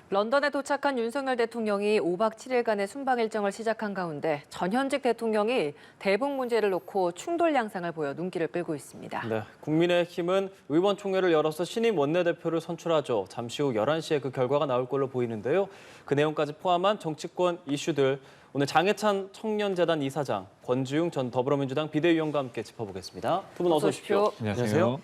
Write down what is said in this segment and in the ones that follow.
런던에 도착한 윤석열 대통령이 5박 7일간의 순방 일정을 시작한 가운데 전현직 대통령이 대북 문제를 놓고 충돌 양상을 보여 눈길을 끌고 있습니다. 네, 국민의힘은 의원총회를 열어서 신임 원내대표를 선출하죠. 잠시 후 11시에 그 결과가 나올 걸로 보이는데요. 그 내용까지 포함한 정치권 이슈들 오늘 장해찬 청년재단 이사장, 권지웅 전 더불어민주당 비대위원과 함께 짚어보겠습니다. 두 분 어서 오십시오. 안녕하세요.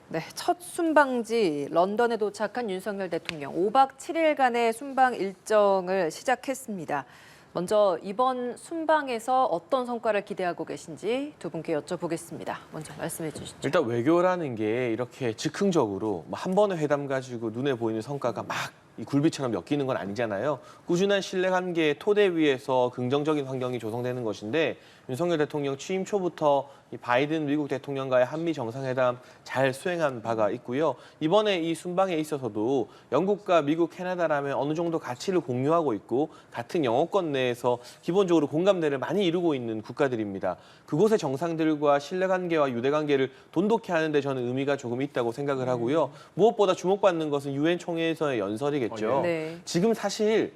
네, 첫 순방지 런던에 도착한 윤석열 대통령 5박 7일간의 순방 일정을 시작했습니다. 먼저 이번 순방에서 어떤 성과를 기대하고 계신지 두 분께 여쭤보겠습니다. 먼저 말씀해 주시죠. 일단 외교라는 게 이렇게 즉흥적으로 한 번의 회담 가지고 눈에 보이는 성과가 막 이 굴비처럼 엮이는 건 아니잖아요. 꾸준한 신뢰관계의 토대 위에서 긍정적인 환경이 조성되는 것인데 윤석열 대통령 취임 초부터 이 바이든 미국 대통령과의 한미 정상회담 잘 수행한 바가 있고요. 이번에 이 순방에 있어서도 영국과 미국, 캐나다라면 어느 정도 가치를 공유하고 있고 같은 영어권 내에서 기본적으로 공감대를 많이 이루고 있는 국가들입니다. 그곳의 정상들과 신뢰관계와 유대관계를 돈독히 하는 데 저는 의미가 조금 있다고 생각을 하고요. 무엇보다 주목받는 것은 유엔 총회에서의 연설이겠죠. 네. 지금 사실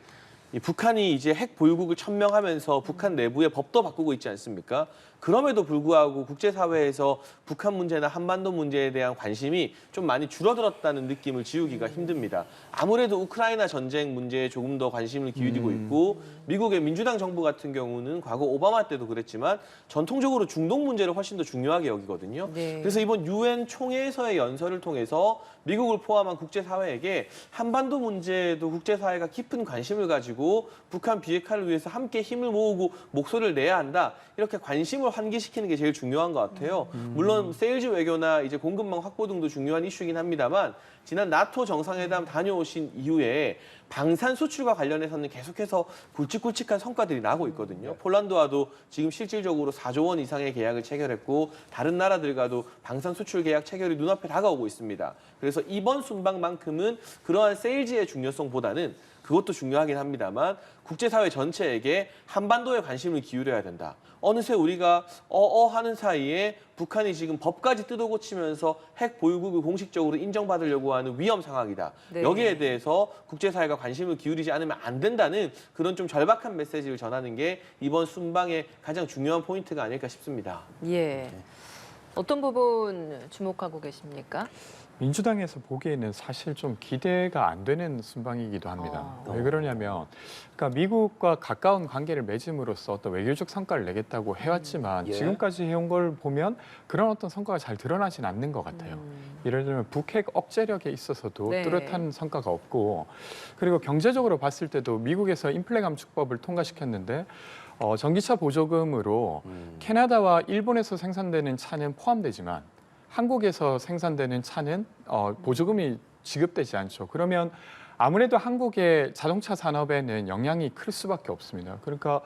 이 북한이 이제 핵 보유국을 천명하면서 북한 내부의 법도 바꾸고 있지 않습니까? 그럼에도 불구하고 국제사회에서 북한 문제나 한반도 문제에 대한 관심이 좀 많이 줄어들었다는 느낌을 지우기가 힘듭니다. 아무래도 우크라이나 전쟁 문제에 조금 더 관심을 기울이고 있고 미국의 민주당 정부 같은 경우는 과거 오바마 때도 그랬지만 전통적으로 중동 문제를 훨씬 더 중요하게 여기거든요. 네. 그래서 이번 유엔 총회에서의 연설을 통해서 미국을 포함한 국제사회에게 한반도 문제에도 국제사회가 깊은 관심을 가지고 북한 비핵화를 위해서 함께 힘을 모으고 목소리를 내야 한다. 이렇게 관심을 환기시키는 게 제일 중요한 것 같아요. 물론 세일즈 외교나 이제 공급망 확보 등도 중요한 이슈이긴 합니다만 지난 나토 정상회담 다녀오신 이후에 방산 수출과 관련해서는 계속해서 굵직굵직한 성과들이 나고 있거든요. 폴란드와도 지금 실질적으로 4조 원 이상의 계약을 체결했고 다른 나라들과도 방산 수출 계약 체결이 눈앞에 다가오고 있습니다. 그래서 이번 순방만큼은 그러한 세일즈의 중요성보다는 그것도 중요하긴 합니다만 국제사회 전체에게 한반도에 관심을 기울여야 된다. 어느새 우리가 하는 사이에 북한이 지금 법까지 뜯어고치면서 핵 보유국을 공식적으로 인정받으려고 하는 위험 상황이다. 네. 여기에 대해서 국제사회가 관심을 기울이지 않으면 안 된다는 그런 좀 절박한 메시지를 전하는 게 이번 순방의 가장 중요한 포인트가 아닐까 싶습니다. 예. 어떤 부분 주목하고 계십니까? 민주당에서 보기에는 사실 좀 기대가 안 되는 순방이기도 합니다. 왜 그러냐면, 그러니까 미국과 가까운 관계를 맺음으로써 어떤 외교적 성과를 내겠다고 해왔지만 지금까지 해온 걸 보면 그런 어떤 성과가 잘 드러나진 않는 것 같아요. 예를 들면 북핵 억제력에 있어서도 네. 뚜렷한 성과가 없고, 그리고 경제적으로 봤을 때도 미국에서 인플레 감축법을 통과시켰는데 전기차 보조금으로 캐나다와 일본에서 생산되는 차는 포함되지만 한국에서 생산되는 차는 보조금이 지급되지 않죠. 그러면 아무래도 한국의 자동차 산업에는 영향이 클 수밖에 없습니다. 그러니까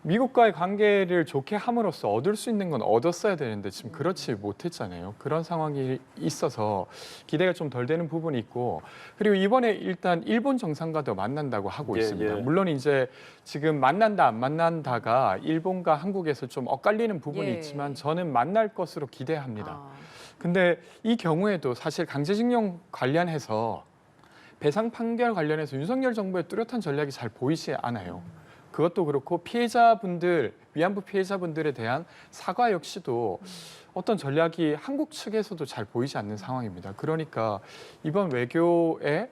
미국과의 관계를 좋게 함으로써 얻을 수 있는 건 얻었어야 되는데 지금 그렇지 못했잖아요. 그런 상황이 있어서 기대가 좀 덜 되는 부분이 있고, 그리고 이번에 일단 일본 정상과도 만난다고 하고 있습니다. 물론 이제 지금 만난다 안 만난다가 일본과 한국에서 좀 엇갈리는 부분이 있지만 저는 만날 것으로 기대합니다. 근데 이 경우에도 사실 강제징용 관련해서 배상 판결 관련해서 윤석열 정부의 뚜렷한 전략이 잘 보이지 않아요. 그것도 그렇고 피해자분들, 위안부 피해자분들에 대한 사과 역시도 어떤 전략이 한국 측에서도 잘 보이지 않는 상황입니다. 그러니까 이번 외교에서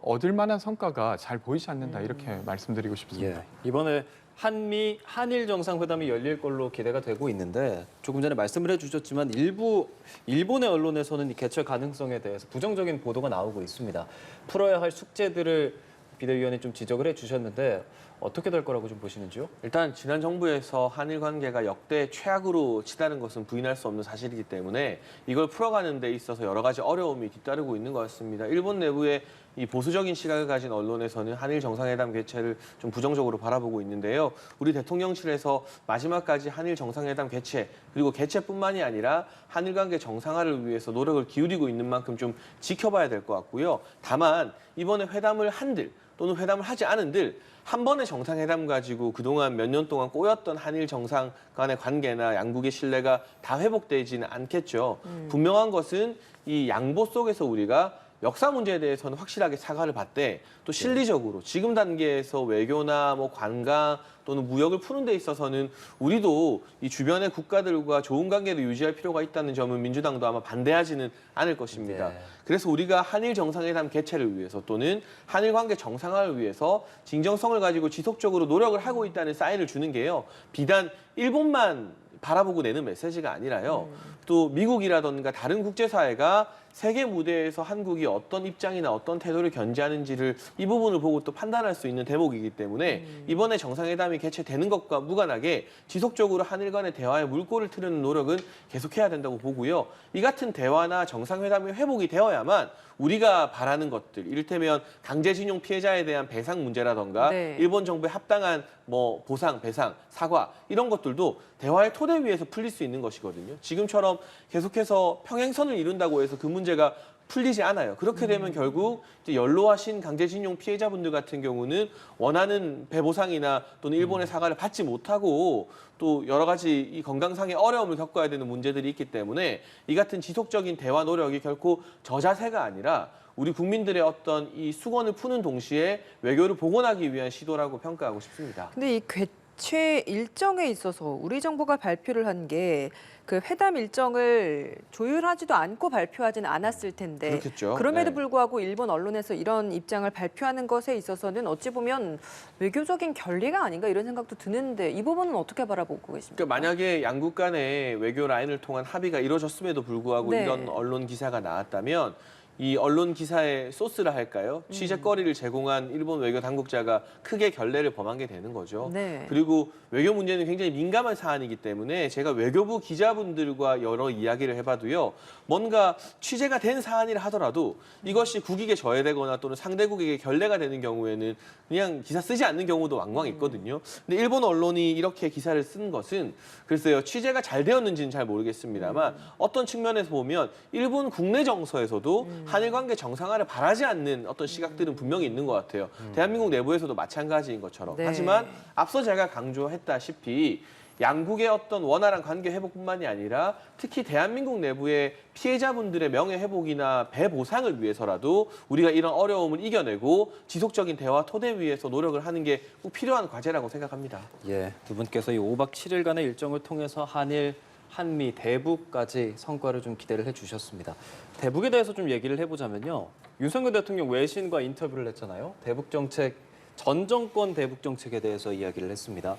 얻을 만한 성과가 잘 보이지 않는다 이렇게 말씀드리고 싶습니다. 이번에 한일 정상회담이 열릴 걸로 기대가 되고 있는데 조금 전에 말씀을 해주셨지만 일부 일본의 언론에서는 이 개최 가능성에 대해서 부정적인 보도가 나오고 있습니다. 풀어야 할 숙제들을 비대위원이 좀 지적을 해주셨는데 어떻게 될 거라고 좀 보시는지요? 일단 지난 정부에서 한일 관계가 역대 최악으로 치닫는 것은 부인할 수 없는 사실이기 때문에 이걸 풀어가는 데 있어서 여러 가지 어려움이 뒤따르고 있는 것 같습니다. 일본 내부의 이 보수적인 시각을 가진 언론에서는 한일 정상회담 개최를 좀 부정적으로 바라보고 있는데요. 우리 대통령실에서 마지막까지 한일 정상회담 개최 그리고 개최뿐만이 아니라 한일 관계 정상화를 위해서 노력을 기울이고 있는 만큼 좀 지켜봐야 될 것 같고요. 다만 이번에 회담을 한들 또는 회담을 하지 않은들 한 번의 정상회담 가지고 그동안 몇 년 동안 꼬였던 한일 정상 간의 관계나 양국의 신뢰가 다 회복되지는 않겠죠. 분명한 것은 이 양보 속에서 우리가 역사 문제에 대해서는 확실하게 사과를 받되 또 실리적으로 지금 단계에서 외교나 뭐 관광 또는 무역을 푸는 데 있어서는 우리도 이 주변의 국가들과 좋은 관계를 유지할 필요가 있다는 점은 민주당도 아마 반대하지는 않을 것입니다. 네. 그래서 우리가 한일 정상회담 개최를 위해서 또는 한일 관계 정상화를 위해서 진정성을 가지고 지속적으로 노력을 하고 있다는 사인을 주는 게요. 비단 일본만 바라보고 내는 메시지가 아니라요. 또 미국이라던가 다른 국제사회가 세계 무대에서 한국이 어떤 입장이나 어떤 태도를 견지하는지를 이 부분을 보고 또 판단할 수 있는 대목이기 때문에 이번에 정상회담이 개최되는 것과 무관하게 지속적으로 한일 간의 대화에 물꼬를 트는 노력은 계속해야 된다고 보고요. 이 같은 대화나 정상회담이 회복이 되어야만 우리가 바라는 것들, 이를테면 강제징용 피해자에 대한 배상 문제라던가 네. 일본 정부의 합당한 뭐 보상, 배상, 사과 이런 것들도 대화의 토대 위에서 풀릴 수 있는 것이거든요. 지금처럼 계속해서 평행선을 이룬다고 해서 그 문제가 풀리지 않아요. 그렇게 되면 결국 이제 연로하신 강제징용 피해자분들 같은 경우는 원하는 배보상이나 또는 일본의 사과를 받지 못하고 또 여러 가지 이 건강상의 어려움을 겪어야 되는 문제들이 있기 때문에 이 같은 지속적인 대화 노력이 결코 저자세가 아니라 우리 국민들의 어떤 이 수건을 푸는 동시에 외교를 복원하기 위한 시도라고 평가하고 싶습니다. 근데 이 개최 일정에 있어서 우리 정부가 발표를 한 게 그 회담 일정을 조율하지도 않고 발표하지는 않았을 텐데 그렇겠죠. 그럼에도 네. 불구하고 일본 언론에서 이런 입장을 발표하는 것에 있어서는 어찌 보면 외교적인 결례가 아닌가 이런 생각도 드는데 이 부분은 어떻게 바라보고 계십니까? 그러니까 만약에 양국 간의 외교 라인을 통한 합의가 이루어졌음에도 불구하고 네. 이런 언론 기사가 나왔다면 이 언론 기사의 소스라 할까요? 취재거리를 제공한 일본 외교 당국자가 크게 결례를 범한 게 되는 거죠. 네. 그리고 외교 문제는 굉장히 민감한 사안이기 때문에 제가 외교부 기자분들과 여러 이야기를 해봐도요. 뭔가 취재가 된 사안이라 하더라도 이것이 국익에 저해되거나 또는 상대국에게 결례가 되는 경우에는 그냥 기사 쓰지 않는 경우도 왕왕 있거든요. 근데 일본 언론이 이렇게 기사를 쓴 것은 글쎄요. 취재가 잘 되었는지는 잘 모르겠습니다만 어떤 측면에서 보면 일본 국내 정서에서도 한일 관계 정상화를 바라지 않는 어떤 시각들은 분명히 있는 것 같아요. 대한민국 내부에서도 마찬가지인 것처럼. 네. 하지만 앞서 제가 강조했다시피 양국의 어떤 원활한 관계 회복뿐만이 아니라 특히 대한민국 내부의 피해자분들의 명예 회복이나 배보상을 위해서라도 우리가 이런 어려움을 이겨내고 지속적인 대화 토대 위에서 노력을 하는 게 꼭 필요한 과제라고 생각합니다. 예, 두 분께서 이 5박 7일간의 일정을 통해서 한일, 한미, 대북까지 성과를 좀 기대를 해주셨습니다. 대북에 대해서 좀 얘기를 해보자면요. 윤석열 대통령 외신과 인터뷰를 했잖아요. 대북 정책, 전 정권 대북 정책에 대해서 이야기를 했습니다.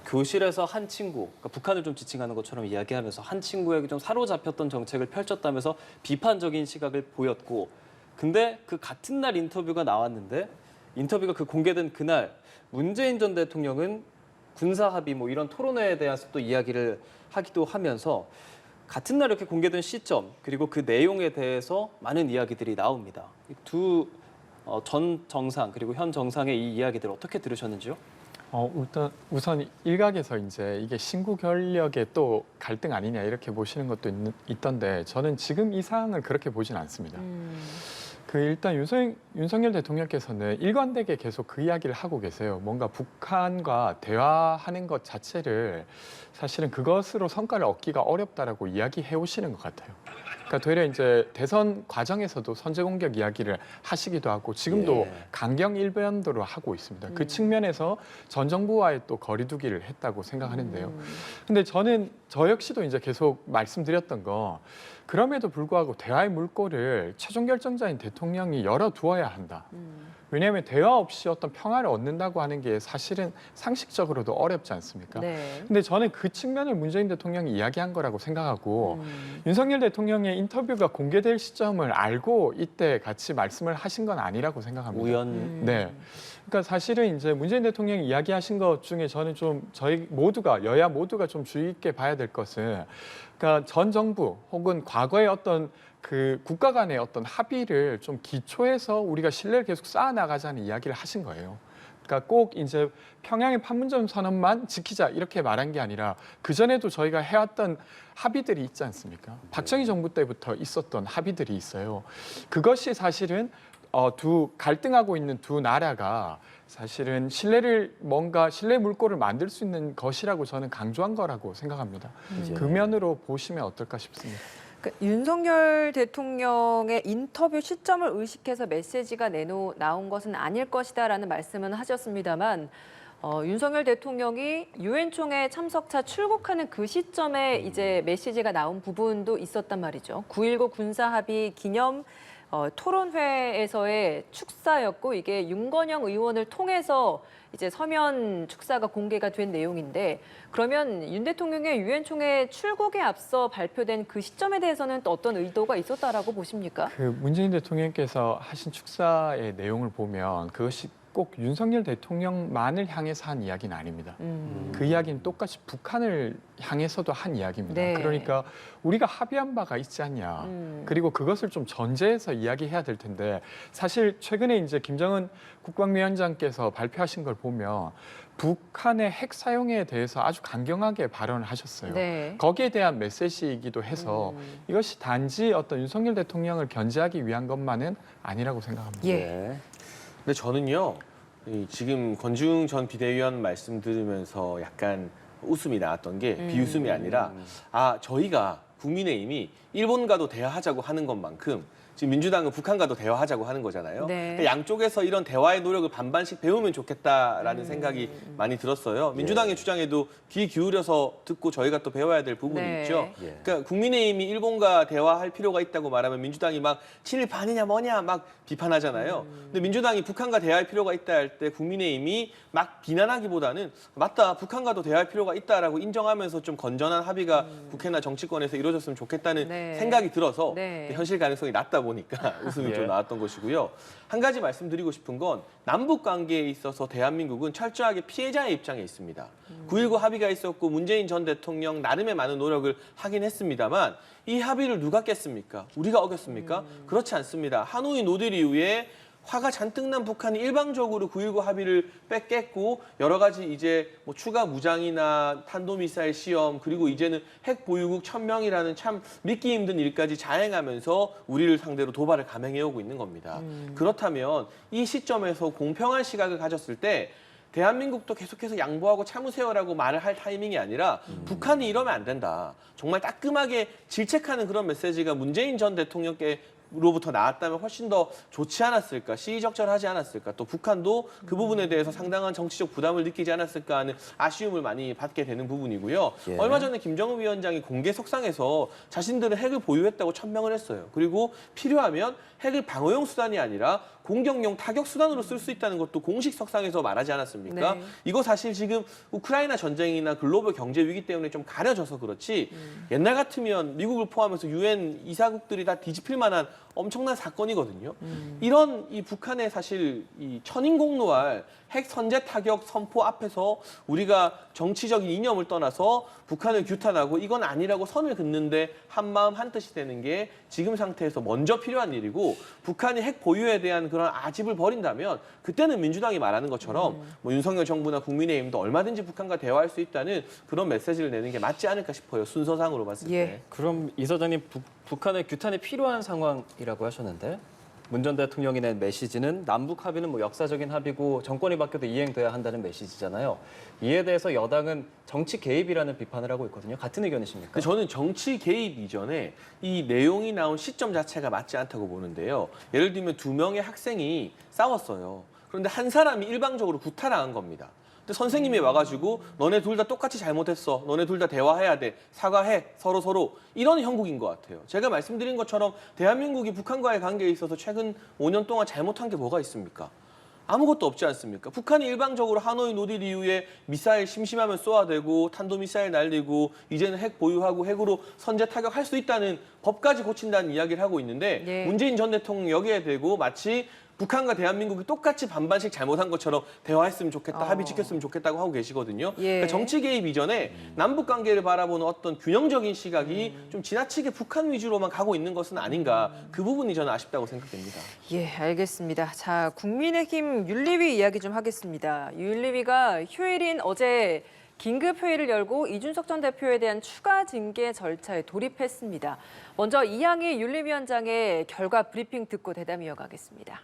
교실에서 한 친구, 그러니까 북한을 좀 지칭하는 것처럼 이야기하면서 한 친구에게 좀 사로잡혔던 정책을 펼쳤다면서 비판적인 시각을 보였고, 근데 그 같은 날 인터뷰가 나왔는데 인터뷰가 그 공개된 그날 문재인 전 대통령은 군사 합의 뭐 이런 토론회에 대해서 또 이야기를 하기도 하면서 같은 날 이렇게 공개된 시점 그리고 그 내용에 대해서 많은 이야기들이 나옵니다. 두 전 정상 그리고 현 정상의 이 이야기들 어떻게 들으셨는지요? 우선 일각에서 이제 이게 신구 권력의 또 갈등 아니냐 이렇게 보시는 것도 있던데 저는 지금 이 상황을 그렇게 보진 않습니다. 일단 윤석열 대통령께서는 일관되게 계속 그 이야기를 하고 계세요. 뭔가 북한과 대화하는 것 자체를 사실은 그것으로 성과를 얻기가 어렵다라고 이야기해 오시는 것 같아요. 그러니까 되려 이제 대선 과정에서도 선제 공격 이야기를 하시기도 하고 지금도 예. 강경 일변도로 하고 있습니다. 그 측면에서 전 정부와의 또 거리두기를 했다고 생각하는데요. 근데 저 역시도 이제 계속 말씀드렸던 거 그럼에도 불구하고 대화의 물꼬를 최종 결정자인 대통령이 열어두어야 한다. 왜냐하면 대화 없이 어떤 평화를 얻는다고 하는 게 사실은 상식적으로도 어렵지 않습니까? 네. 근데 저는 그 측면을 문재인 대통령이 이야기한 거라고 생각하고 윤석열 대통령의 인터뷰가 공개될 시점을 알고 이때 같이 말씀을 하신 건 아니라고 생각합니다. 우연. 네. 그러니까 사실은 이제 문재인 대통령이 이야기하신 것 중에 저는 좀 저희 모두가 여야 모두가 좀 주의 있게 봐야 될 것은 그러니까 전 정부 혹은 과거의 어떤 그 국가 간의 어떤 합의를 좀 기초해서 우리가 신뢰를 계속 쌓아나가자는 이야기를 하신 거예요. 그러니까 꼭 이제 평양의 판문점 선언만 지키자 이렇게 말한 게 아니라 그전에도 저희가 해왔던 합의들이 있지 않습니까? 박정희 정부 때부터 있었던 합의들이 있어요. 그것이 사실은 갈등하고 있는 두 나라가 사실은 신뢰 물꼬를 만들 수 있는 것이라고 저는 강조한 거라고 생각합니다. 그 면으로 보시면 어떨까 싶습니다. 윤석열 대통령의 인터뷰 시점을 의식해서 메시지가 나온 것은 아닐 것이다라는 말씀은 하셨습니다만 윤석열 대통령이 유엔 총회 참석차 출국하는 그 시점에 이제 메시지가 나온 부분도 있었단 말이죠. 9.19 군사합의 기념 토론회에서의 축사였고 이게 윤건영 의원을 통해서 이제 서면 축사가 공개가 된 내용인데 그러면 윤 대통령의 유엔 총회 출국에 앞서 발표된 그 시점에 대해서는 또 어떤 의도가 있었다라고 보십니까? 그 문재인 대통령께서 하신 축사의 내용을 보면 그것이 꼭 윤석열 대통령만을 향해서 한 이야기는 아닙니다. 그 이야기는 똑같이 북한을 향해서도 한 이야기입니다. 네. 그러니까 우리가 합의한 바가 있지 않냐. 그리고 그것을 좀 전제해서 이야기해야 될 텐데 사실 최근에 이제 김정은 국방위원장께서 발표하신 걸 보면 북한의 핵 사용에 대해서 아주 강경하게 발언을 하셨어요. 네. 거기에 대한 메시지이기도 해서 이것이 단지 어떤 윤석열 대통령을 견제하기 위한 것만은 아니라고 생각합니다. 예. 네. 근데 저는요, 지금 권지웅 전 비대위원 말씀 들으면서 약간 웃음이 나왔던 게 비웃음이 아니라 저희가 국민의힘이 일본과도 대화하자고 하는 것만큼 지금 민주당은 북한과도 대화하자고 하는 거잖아요. 네. 그러니까 양쪽에서 이런 대화의 노력을 반반씩 배우면 좋겠다라는 생각이 많이 들었어요. 민주당의 주장에도 귀 기울여서 듣고 저희가 또 배워야 될 부분이 네. 있죠. 예. 그러니까 국민의힘이 일본과 대화할 필요가 있다고 말하면 민주당이 막 친일반이냐 뭐냐 막 비판하잖아요. 근데 민주당이 북한과 대화할 필요가 있다 할 때 국민의힘이 막 비난하기보다는 맞다, 북한과도 대화할 필요가 있다라고 인정하면서 좀 건전한 합의가 국회나 정치권에서 이루어졌으면 좋겠다는 네. 생각이 들어서 네. 현실 가능성이 낮다 보니까 웃음이 예. 좀 나왔던 것이고요. 한 가지 말씀드리고 싶은 건 남북 관계에 있어서 대한민국은 철저하게 피해자의 입장에 있습니다. 9.19 합의가 있었고 문재인 전 대통령 나름의 많은 노력을 하긴 했습니다만 이 합의를 누가 깼습니까? 우리가 어겼습니까? 그렇지 않습니다. 하노이 노딜 이후에 화가 잔뜩 난 북한이 일방적으로 9.19 합의를 뺏겠고 여러 가지 이제 뭐 추가 무장이나 탄도미사일 시험 그리고 이제는 핵 보유국 1000명이라는 참 믿기 힘든 일까지 자행하면서 우리를 상대로 도발을 감행해오고 있는 겁니다. 그렇다면 이 시점에서 공평한 시각을 가졌을 때 대한민국도 계속해서 양보하고 참으세요라고 말을 할 타이밍이 아니라 북한이 이러면 안 된다. 정말 따끔하게 질책하는 그런 메시지가 문재인 전 대통령께 로부터 나왔다면 훨씬 더 좋지 않았을까, 시의적절하지 않았을까, 또 북한도 그 부분에 대해서 상당한 정치적 부담을 느끼지 않았을까 하는 아쉬움을 많이 받게 되는 부분이고요. 예. 얼마 전에 김정은 위원장이 공개 석상에서 자신들은 핵을 보유했다고 천명을 했어요. 그리고 필요하면 핵을 방어용 수단이 아니라 공격용 타격 수단으로 쓸 수 있다는 것도 공식 석상에서 말하지 않았습니까? 네. 이거 사실 지금 우크라이나 전쟁이나 글로벌 경제 위기 때문에 좀 가려져서 그렇지 옛날 같으면 미국을 포함해서 유엔 이사국들이 다 뒤집힐 만한 엄청난 사건이거든요. 이런 이 북한의 사실 이 천인공노할 핵 선제 타격 선포 앞에서 우리가 정치적인 이념을 떠나서 북한을 규탄하고 이건 아니라고 선을 긋는데 한마음 한뜻이 되는 게 지금 상태에서 먼저 필요한 일이고 북한이 핵 보유에 대한 그런 아집을 버린다면 그때는 민주당이 말하는 것처럼 뭐 윤석열 정부나 국민의힘도 얼마든지 북한과 대화할 수 있다는 그런 메시지를 내는 게 맞지 않을까 싶어요. 순서상으로 봤을 예. 때. 그럼 이 소장님 북한의 규탄이 필요한 상황이라고 하셨는데 문 전 대통령이 낸 메시지는 남북 합의는 뭐 역사적인 합의고 정권이 바뀌어도 이행돼야 한다는 메시지잖아요. 이에 대해서 여당은 정치 개입이라는 비판을 하고 있거든요. 같은 의견이십니까? 근데 저는 정치 개입 이전에 이 내용이 나온 시점 자체가 맞지 않다고 보는데요. 예를 들면 2명의 학생이 싸웠어요. 그런데 한 사람이 일방적으로 구타당한 겁니다. 근데 선생님이 와가지고 너네 둘 다 똑같이 잘못했어. 너네 둘 다 대화해야 돼. 사과해. 서로. 이런 형국인 것 같아요. 제가 말씀드린 것처럼 대한민국이 북한과의 관계에 있어서 최근 5년 동안 잘못한 게 뭐가 있습니까? 아무것도 없지 않습니까? 북한이 일방적으로 하노이 노딜 이후에 미사일 심심하면 쏘아대고 탄도미사일 날리고 이제는 핵 보유하고 핵으로 선제 타격할 수 있다는 법까지 고친다는 이야기를 하고 있는데 예. 문재인 전 대통령 여기에 대고 마치 북한과 대한민국이 똑같이 반반씩 잘못한 것처럼 대화했으면 좋겠다, 합의 지켰으면 좋겠다고 하고 계시거든요. 예. 그러니까 정치 개입 이전에 남북 관계를 바라보는 어떤 균형적인 시각이 좀 지나치게 북한 위주로만 가고 있는 것은 아닌가. 그 부분이 저는 아쉽다고 생각됩니다. 예, 알겠습니다. 자, 국민의힘 윤리위 이야기 좀 하겠습니다. 윤리위가 휴일인 어제 긴급 회의를 열고 이준석 전 대표에 대한 추가 징계 절차에 돌입했습니다. 먼저 이항희 윤리위원장의 결과 브리핑 듣고 대담 이어가겠습니다.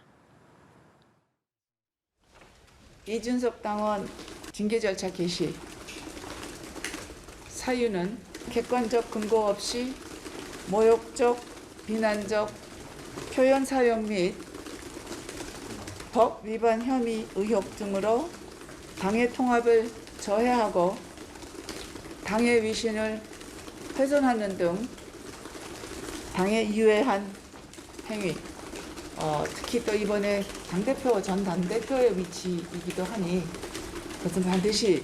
이준석 당원 징계 절차 개시. 사유는 객관적 근거 없이 모욕적, 비난적 표현 사용 및 법 위반 혐의 의혹 등으로 당의 통합을 저해하고 당의 위신을 훼손하는 등 당에 유해한 행위, 특히 또 이번에 당대표, 전 당대표의 위치이기도 하니 그것은 반드시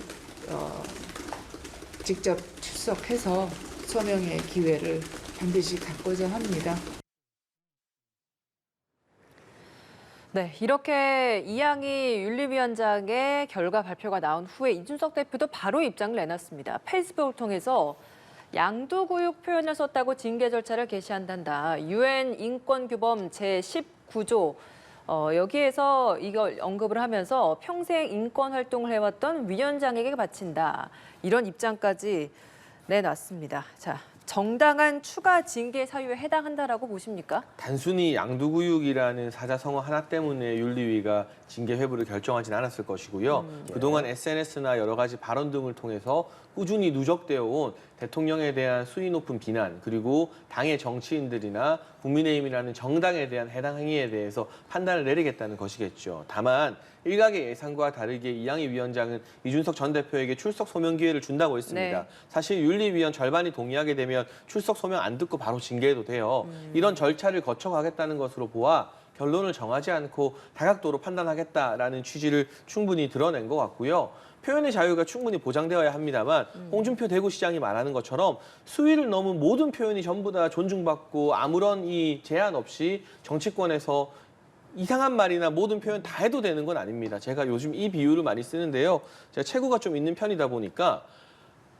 직접 출석해서 소명의 기회를 반드시 갖고자 합니다. 네, 이렇게 이양희 윤리위원장의 결과 발표가 나온 후에 이준석 대표도 바로 입장을 내놨습니다. 페이스북을 통해서 양도구육 표현을 썼다고 징계 절차를 개시한단다. UN 인권규범 제19조 여기에서 이걸 언급을 하면서 평생 인권 활동을 해왔던 위원장에게 바친다. 이런 입장까지 내놨습니다. 자, 정당한 추가 징계 사유에 해당한다라고 보십니까? 단순히 양도구육이라는 사자성어 하나 때문에 윤리위가 징계 회부를 결정하진 않았을 것이고요. 그동안 SNS나 여러 가지 발언 등을 통해서 꾸준히 누적되어 온 대통령에 대한 수위 높은 비난, 그리고 당의 정치인들이나 국민의힘이라는 정당에 대한 해당 행위에 대해서 판단을 내리겠다는 것이겠죠. 다만 일각의 예상과 다르게 이양희 위원장은 이준석 전 대표에게 출석 소명 기회를 준다고 했습니다. 네. 사실 윤리위원 절반이 동의하게 되면 출석 소명 안 듣고 바로 징계해도 돼요. 이런 절차를 거쳐가겠다는 것으로 보아 결론을 정하지 않고 다각도로 판단하겠다라는 취지를 충분히 드러낸 것 같고요. 표현의 자유가 충분히 보장되어야 합니다만 홍준표 대구시장이 말하는 것처럼 수위를 넘은 모든 표현이 전부 다 존중받고 아무런 이 제한 없이 정치권에서 이상한 말이나 모든 표현 다 해도 되는 건 아닙니다. 제가 요즘 이 비유를 많이 쓰는데요. 제가 체구가 좀 있는 편이다 보니까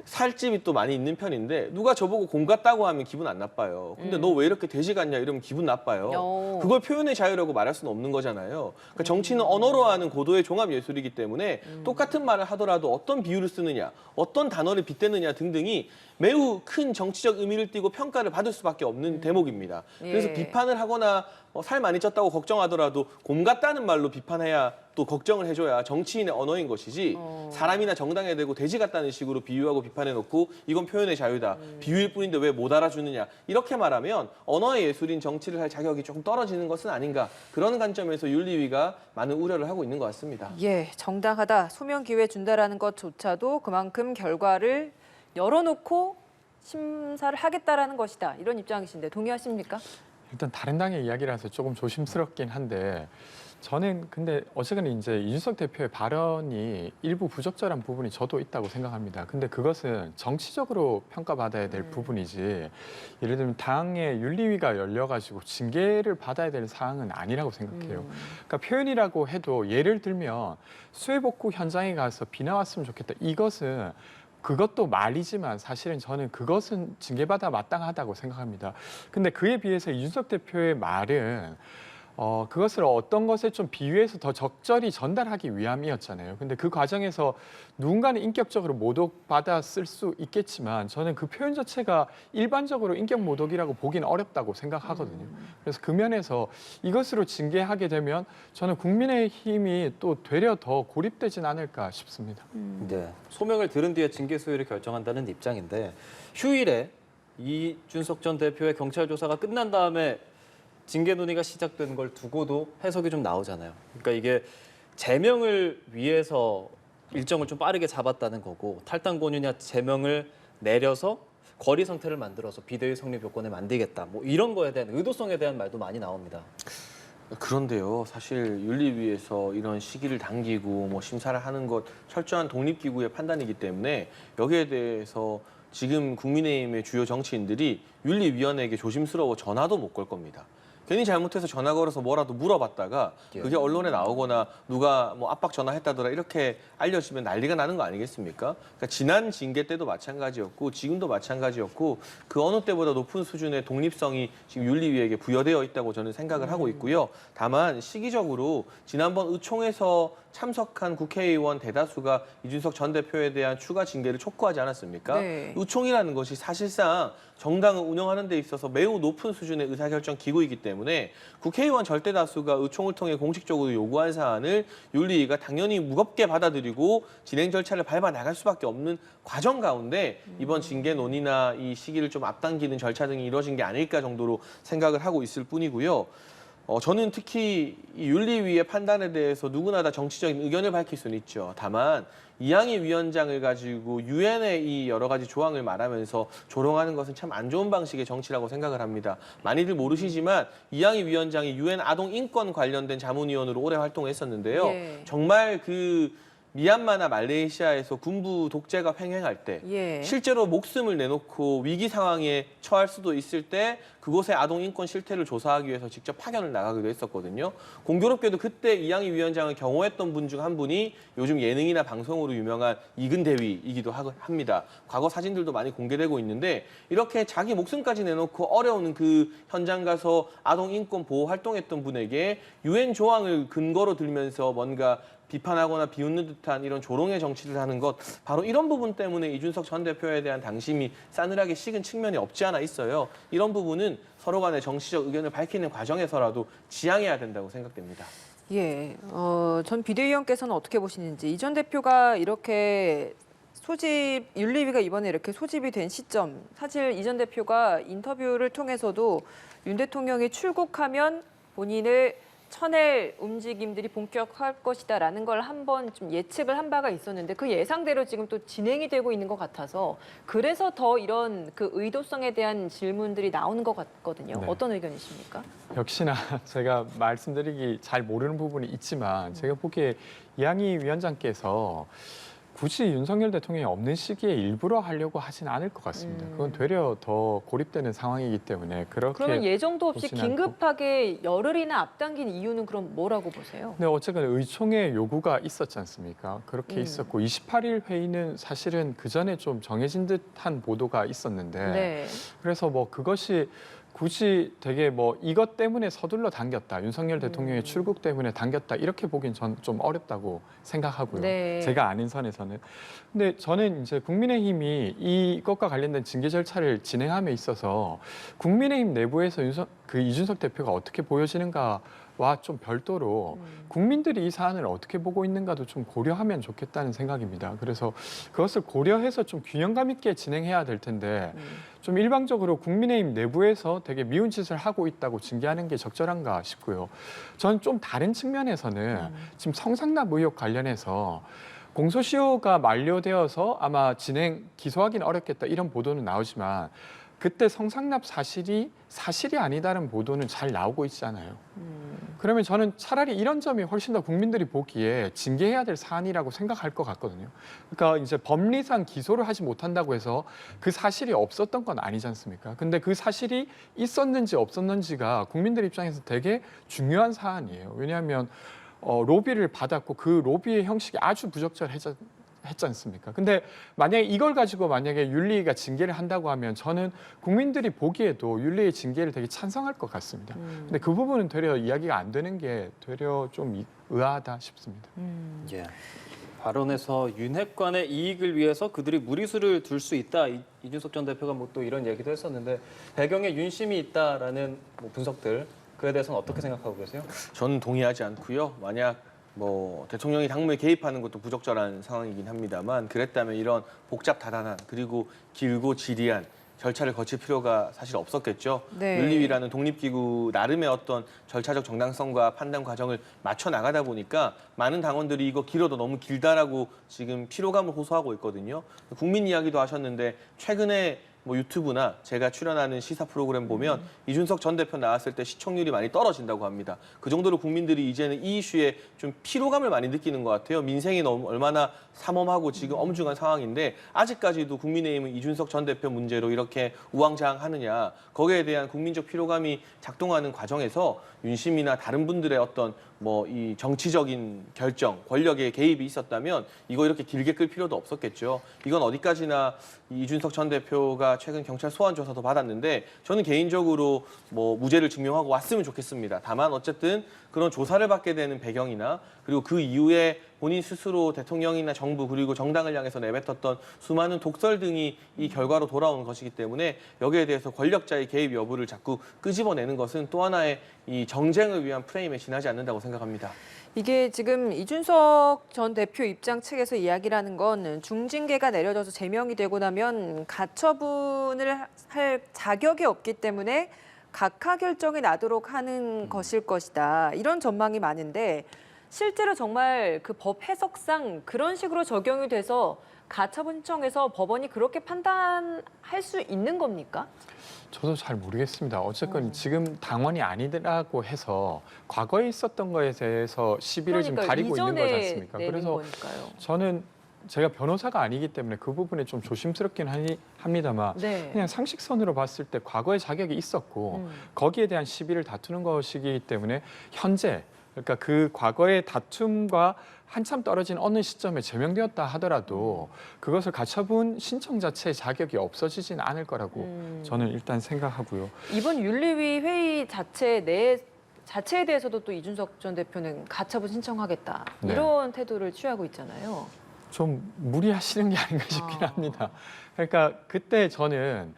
살집이 또 많이 있는 편인데 누가 저보고 곰 같다고 하면 기분 안 나빠요. 근데 너 왜 이렇게 돼지 같냐 이러면 기분 나빠요. 그걸 표현의 자유라고 말할 수는 없는 거잖아요. 그러니까 정치는 언어로 하는 고도의 종합 예술이기 때문에 똑같은 말을 하더라도 어떤 비유를 쓰느냐, 어떤 단어를 빗대느냐 등등이 매우 큰 정치적 의미를 띠고 평가를 받을 수밖에 없는 대목입니다. 그래서 예. 비판을 하거나 살 많이 쪘다고 걱정하더라도 곰 같다는 말로 비판해야 또 걱정을 해줘야 정치인의 언어인 것이지 사람이나 정당에 대고 돼지 같다는 식으로 비유하고 비판해놓고 이건 표현의 자유다. 비유일 뿐인데 왜 못 알아주느냐. 이렇게 말하면 언어의 예술인 정치를 할 자격이 조금 떨어지는 것은 아닌가. 그런 관점에서 윤리위가 많은 우려를 하고 있는 것 같습니다. 예, 정당하다. 소명 기회 준다라는 것조차도 그만큼 결과를 열어놓고 심사를 하겠다라는 것이다. 이런 입장이신데 동의하십니까? 일단 다른 당의 이야기라서 조금 조심스럽긴 한데 저는 근데 어쨌거나 이제 이준석 대표의 발언이 일부 부적절한 부분이 저도 있다고 생각합니다. 근데 그것은 정치적으로 평가받아야 될 부분이지 예를 들면 당의 윤리위가 열려가지고 징계를 받아야 될 사항은 아니라고 생각해요. 그러니까 표현이라고 해도 예를 들면 수해복구 현장에 가서 비 나왔으면 좋겠다. 이것은 그것도 말이지만 사실은 저는 그것은 징계받아 마땅하다고 생각합니다. 근데 그에 비해서 이준석 대표의 말은 그것을 어떤 것에 좀 비유해서 더 적절히 전달하기 위함이었잖아요. 근데 그 과정에서 누군가는 인격적으로 모독받았을 수 있겠지만 저는 그 표현 자체가 일반적으로 인격 모독이라고 보기는 어렵다고 생각하거든요. 그래서 그 면에서 이것으로 징계하게 되면 저는 국민의힘이 또 되려 더 고립되진 않을까 싶습니다. 네. 소명을 들은 뒤에 징계 수위를 결정한다는 입장인데 휴일에 이준석 전 대표의 경찰 조사가 끝난 다음에 징계 논의가 시작된 걸 두고도 해석이 좀 나오잖아요. 그러니까 이게 제명을 위해서 일정을 좀 빠르게 잡았다는 거고 탈당 권유냐 제명을 내려서 거리 상태를 만들어서 비대위 성립 요건을 만들겠다. 뭐 이런 거에 대한 의도성에 대한 말도 많이 나옵니다. 그런데요, 사실 윤리위에서 이런 시기를 당기고 뭐 심사를 하는 것 철저한 독립기구의 판단이기 때문에 여기에 대해서 지금 국민의힘의 주요 정치인들이 윤리위원회에게 조심스러워 전화도 못 걸 겁니다. 괜히 잘못해서 전화 걸어서 뭐라도 물어봤다가 그게 언론에 나오거나 누가 뭐 압박 전화했다더라 이렇게 알려지면 난리가 나는 거 아니겠습니까? 그러니까 지난 징계 때도 마찬가지였고 지금도 마찬가지였고 그 어느 때보다 높은 수준의 독립성이 지금 윤리위에게 부여되어 있다고 저는 생각을 하고 있고요. 다만 시기적으로 지난번 의총에서 참석한 국회의원 대다수가 이준석 전 대표에 대한 추가 징계를 촉구하지 않았습니까? 네. 의총이라는 것이 사실상 정당을 운영하는 데 있어서 매우 높은 수준의 의사결정 기구이기 때문에 국회의원 절대 다수가 의총을 통해 공식적으로 요구한 사안을 윤리위가 당연히 무겁게 받아들이고 진행 절차를 밟아 나갈 수밖에 없는 과정 가운데 이번 징계 논의나 이 시기를 좀 앞당기는 절차 등이 이루어진 게 아닐까 정도로 생각을 하고 있을 뿐이고요. 저는 특히 이 윤리위의 판단에 대해서 누구나 다 정치적인 의견을 밝힐 수는 있죠. 다만 이양희 위원장을 가지고 유엔의 이 여러 가지 조항을 말하면서 조롱하는 것은 참 안 좋은 방식의 정치라고 생각을 합니다. 많이들 모르시지만 이양희 위원장이 유엔 아동 인권 관련된 자문위원으로 오래 활동했었는데요. 예. 정말 그 미얀마나 말레이시아에서 군부 독재가 횡행할 때 예. 실제로 목숨을 내놓고 위기 상황에 처할 수도 있을 때 그곳의 아동 인권 실태를 조사하기 위해서 직접 파견을 나가기도 했었거든요. 공교롭게도 그때 이양희 위원장을 경호했던 분 중 한 분이 요즘 예능이나 방송으로 유명한 이근대위이기도 합니다. 과거 사진들도 많이 공개되고 있는데 이렇게 자기 목숨까지 내놓고 어려운 그 현장 가서 아동 인권 보호 활동했던 분에게 유엔 조항을 근거로 들면서 뭔가 비판하거나 비웃는 듯한 이런 조롱의 정치를 하는 것, 바로 이런 부분 때문에 이준석 전 대표에 대한 당심이 싸늘하게 식은 측면이 없지 않아 있어요. 이런 부분은 서로 간의 정치적 의견을 밝히는 과정에서라도 지양해야 된다고 생각됩니다. 예, 전 비대위원께서는 어떻게 보시는지, 이 전 대표가 이렇게 윤리위가 이번에 이렇게 소집이 된 시점, 사실 이 전 대표가 인터뷰를 통해서도 윤 대통령이 출국하면 본인을 쳐낼 움직임들이 본격화할 것이다라는 걸 한번 좀 예측을 한 바가 있었는데 그 예상대로 지금 또 진행이 되고 있는 것 같아서 그래서 더 이런 그 의도성에 대한 질문들이 나오는 것 같거든요. 네. 어떤 의견이십니까? 역시나 제가 말씀드리기 잘 모르는 부분이 있지만 제가 보기에 이양희 위원장께서 굳이 윤석열 대통령이 없는 시기에 일부러 하려고 하진 않을 것 같습니다. 그건 되려 더 고립되는 상황이기 때문에 그렇게. 그러면 예정도 없이 보진 않고. 긴급하게 열흘이나 앞당긴 이유는 그럼 뭐라고 보세요? 네, 어쨌든 의총의 요구가 있었지 않습니까? 그렇게 있었고 28일 회의는 사실은 그 전에 좀 정해진 듯한 보도가 있었는데 네. 그래서 뭐 그것이 굳이 되게 뭐 이것 때문에 서둘러 당겼다. 윤석열 대통령의 출국 때문에 당겼다. 이렇게 보긴 전 좀 어렵다고 생각하고요. 네. 제가 아는 선에서는. 근데 저는 이제 국민의힘이 이것과 관련된 징계 절차를 진행함에 있어서 국민의힘 내부에서 이준석 대표가 어떻게 보여지는가와 좀 별도로 국민들이 이 사안을 어떻게 보고 있는가도 좀 고려하면 좋겠다는 생각입니다. 그래서 그것을 고려해서 좀 균형감 있게 진행해야 될 텐데 좀 일방적으로 국민의힘 내부에서 되게 미운 짓을 하고 있다고 징계하는 게 적절한가 싶고요. 저는 좀 다른 측면에서는 지금 성상납 의혹 관련해서 공소시효가 만료되어서 아마 기소하기는 어렵겠다 이런 보도는 나오지만 그때 성상납 사실이 아니다는 보도는 잘 나오고 있잖아요. 그러면 저는 차라리 이런 점이 훨씬 더 국민들이 보기에 징계해야 될 사안이라고 생각할 것 같거든요. 그러니까 이제 법리상 기소를 하지 못한다고 해서 그 사실이 없었던 건 아니지 않습니까? 근데 그 사실이 있었는지 없었는지가 국민들 입장에서 되게 중요한 사안이에요. 왜냐하면 로비를 받았고 그 로비의 형식이 아주 부적절했지 않습니까? 근데 만약에 이걸 가지고 만약에 윤리위가 징계를 한다고 하면 저는 국민들이 보기에도 윤리위 징계를 되게 찬성할 것 같습니다. 근데 그 부분은 되려 이야기가 안 되는 게 되려 좀 의아하다 싶습니다. 예. 발언에서 윤핵관의 이익을 위해서 그들이 무리수를 둘 수 있다. 이준석 전 대표가 뭐 또 이런 얘기도 했었는데 배경에 윤심이 있다라는 뭐 분석들 그에 대해서는 어떻게 생각하고 계세요? 저는 동의하지 않고요. 만약 뭐 대통령이 당무에 개입하는 것도 부적절한 상황이긴 합니다만 그랬다면 이런 복잡다단한 그리고 길고 지리한 절차를 거칠 필요가 사실 없었겠죠. 네. 윤리위라는 독립기구 나름의 어떤 절차적 정당성과 판단 과정을 맞춰 나가다 보니까 많은 당원들이 이거 길어도 너무 길다라고 지금 피로감을 호소하고 있거든요. 국민 이야기도 하셨는데 최근에 뭐 유튜브나 제가 출연하는 시사 프로그램 보면 이준석 전 대표 나왔을 때 시청률이 많이 떨어진다고 합니다. 그 정도로 국민들이 이제는 이 이슈에 좀 피로감을 많이 느끼는 것 같아요. 민생이 너무 얼마나 삼엄하고 지금 엄중한 상황인데 아직까지도 국민의힘은 이준석 전 대표 문제로 이렇게 우왕좌왕하느냐, 거기에 대한 국민적 피로감이 작동하는 과정에서 윤심이나 다른 분들의 어떤 뭐 이 정치적인 결정, 권력의 개입이 있었다면 이거 이렇게 길게 끌 필요도 없었겠죠. 이건 어디까지나 이준석 전 대표가 최근 경찰 소환 조사도 받았는데 저는 개인적으로 뭐 무죄를 증명하고 왔으면 좋겠습니다. 다만 어쨌든 그런 조사를 받게 되는 배경이나 그리고 그 이후에 본인 스스로 대통령이나 정부 그리고 정당을 향해서 내뱉었던 수많은 독설 등이 이 결과로 돌아온 것이기 때문에 여기에 대해서 권력자의 개입 여부를 자꾸 끄집어내는 것은 또 하나의 이 정쟁을 위한 프레임에 지나지 않는다고 생각합니다. 이게 지금 이준석 전 대표 입장 측에서 이야기라는 건 중징계가 내려져서 제명이 되고 나면 가처분을 할 자격이 없기 때문에 각하 결정이 나도록 하는 것일 것이다. 이런 전망이 많은데 실제로 정말 그 법 해석상 그런 식으로 적용이 돼서 가처분 신청해서 법원이 그렇게 판단할 수 있는 겁니까? 저도 잘 모르겠습니다. 어쨌건 지금 당원이 아니라고 해서 과거에 있었던 거에 대해서 시비를 지금 가리고 있는 거지 않습니까? 그래서 거니까요. 저는 제가 변호사가 아니기 때문에 그 부분에 좀 조심스럽긴 합니다만 네. 그냥 상식선으로 봤을 때 과거에 자격이 있었고 거기에 대한 시비를 다투는 것이기 때문에 현재 그러니까 그 과거의 다툼과 한참 떨어진 어느 시점에 제명되었다 하더라도 그것을 가처분 신청 자체의 자격이 없어지진 않을 거라고 저는 일단 생각하고요. 이번 윤리위 회의 자체에 대해서도 또 이준석 전 대표는 가처분 신청하겠다. 네. 이런 태도를 취하고 있잖아요. 좀 무리하시는 게 아닌가 싶긴 합니다. 그러니까 그때 저는